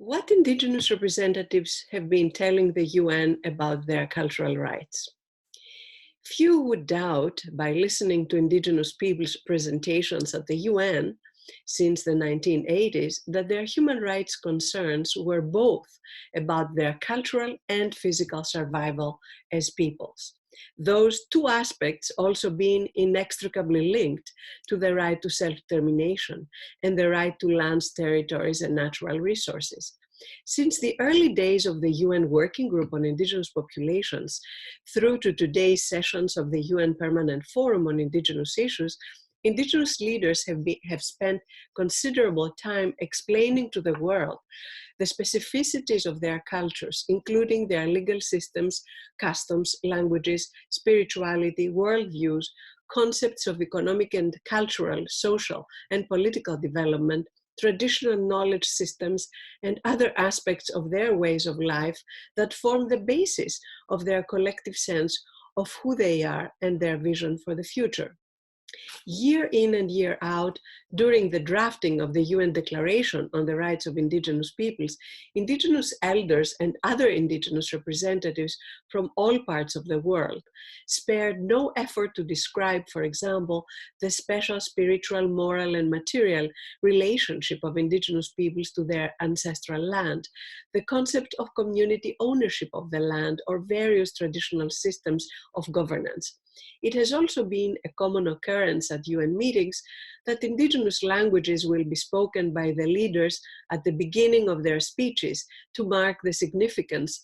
What Indigenous representatives have been telling the UN about their cultural rights? Few would doubt, by listening to Indigenous peoples' presentations at the UN since the 1980s, that their human rights concerns were both about their cultural and physical survival as peoples. Those two aspects also being inextricably linked to the right to self-determination and the right to lands, territories, and natural resources. Since the early days of the UN Working Group on Indigenous Populations through to today's sessions of the UN Permanent Forum on Indigenous Issues, Indigenous leaders have spent considerable time explaining to the world the specificities of their cultures, including their legal systems, customs, languages, spirituality, worldviews, concepts of economic and cultural, social, and political development, traditional knowledge systems, and other aspects of their ways of life that form the basis of their collective sense of who they are and their vision for the future. Year in and year out, during the drafting of the UN Declaration on the Rights of Indigenous Peoples, Indigenous elders and other Indigenous representatives from all parts of the world spared no effort to describe, for example, the special spiritual, moral, and material relationship of Indigenous peoples to their ancestral land, the concept of community ownership of the land, or various traditional systems of governance. It has also been a common occurrence at UN meetings that Indigenous languages will be spoken by the leaders at the beginning of their speeches to mark the significance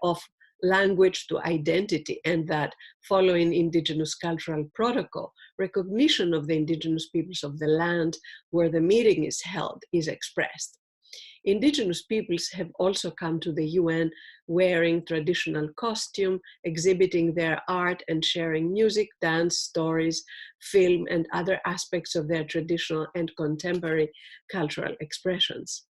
of language to identity, and that following Indigenous cultural protocol, recognition of the Indigenous peoples of the land where the meeting is held is expressed. Indigenous peoples have also come to the UN wearing traditional costume, exhibiting their art and sharing music, dance, stories, film, and other aspects of their traditional and contemporary cultural expressions.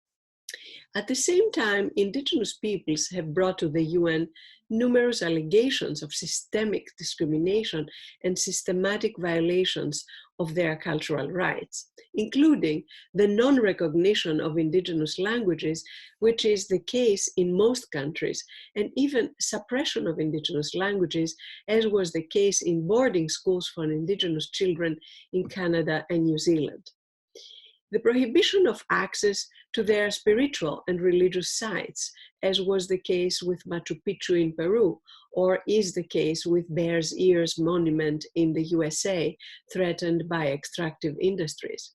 At the same time, Indigenous peoples have brought to the UN numerous allegations of systemic discrimination and systematic violations of their cultural rights, including the non-recognition of Indigenous languages, which is the case in most countries, and even suppression of Indigenous languages, as was the case in boarding schools for Indigenous children in Canada and New Zealand. The prohibition of access to their spiritual and religious sites, as was the case with Machu Picchu in Peru, or is the case with Bears Ears Monument in the USA, threatened by extractive industries.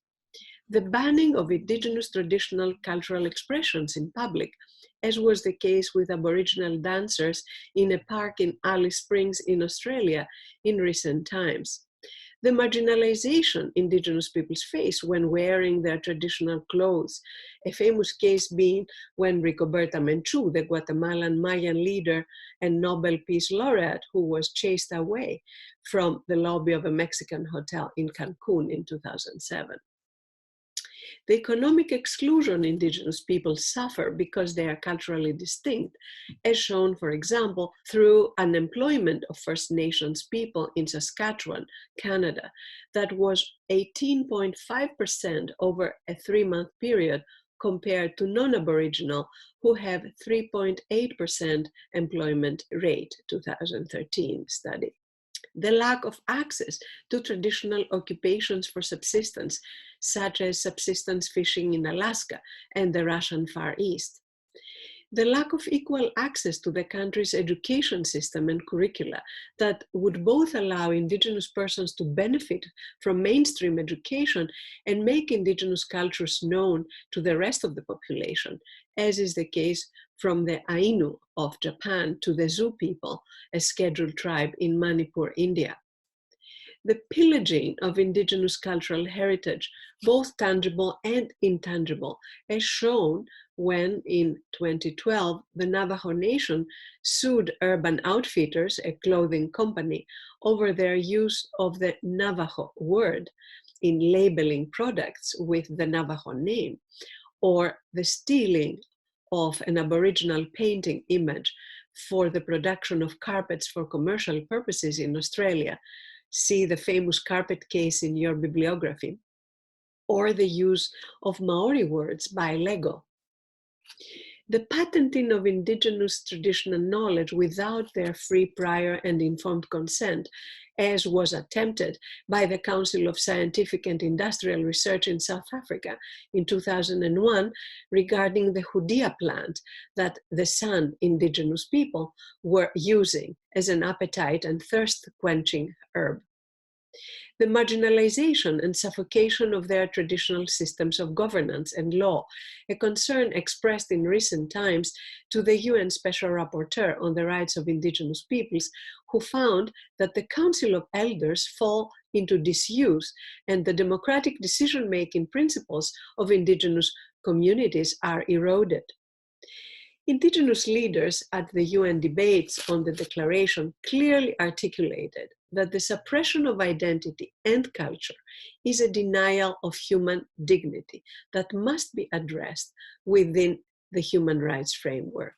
The banning of Indigenous traditional cultural expressions in public, as was the case with Aboriginal dancers in a park in Alice Springs in Australia in recent times. The marginalization Indigenous peoples face when wearing their traditional clothes, a famous case being when Rigoberta Menchú, the Guatemalan Mayan leader and Nobel Peace Laureate, who was chased away from the lobby of a Mexican hotel in Cancun in 2007. The economic exclusion Indigenous peoples suffer because they are culturally distinct, as shown, for example, through unemployment of First Nations people in Saskatchewan, Canada, that was 18.5% over a 3-month period compared to non-Aboriginal, who have 3.8% employment rate, 2013 study. The lack of access to traditional occupations for subsistence, such as subsistence fishing in Alaska and the Russian Far East. The lack of equal access to the country's education system and curricula that would both allow Indigenous persons to benefit from mainstream education and make Indigenous cultures known to the rest of the population, as is the case from the Ainu of Japan to the Zhu people, a scheduled tribe in Manipur, India. The pillaging of Indigenous cultural heritage, both tangible and intangible, as shown when in 2012, the Navajo Nation sued Urban Outfitters, a clothing company, over their use of the Navajo word in labeling products with the Navajo name, or the stealing of an Aboriginal painting image for the production of carpets for commercial purposes in Australia. See the famous carpet case in your bibliography, or the use of Maori words by Lego. The patenting of indigenous traditional knowledge without their free, prior, and informed consent, as was attempted by the Council of Scientific and Industrial Research in South Africa in 2001 regarding the Hoodia plant that the San indigenous people were using as an appetite and thirst-quenching herb. The marginalization and suffocation of their traditional systems of governance and law, a concern expressed in recent times to the UN Special Rapporteur on the Rights of Indigenous Peoples, who found that the Council of Elders fall into disuse and the democratic decision-making principles of indigenous communities are eroded. Indigenous leaders at the UN debates on the declaration clearly articulated that the suppression of identity and culture is a denial of human dignity that must be addressed within the human rights framework.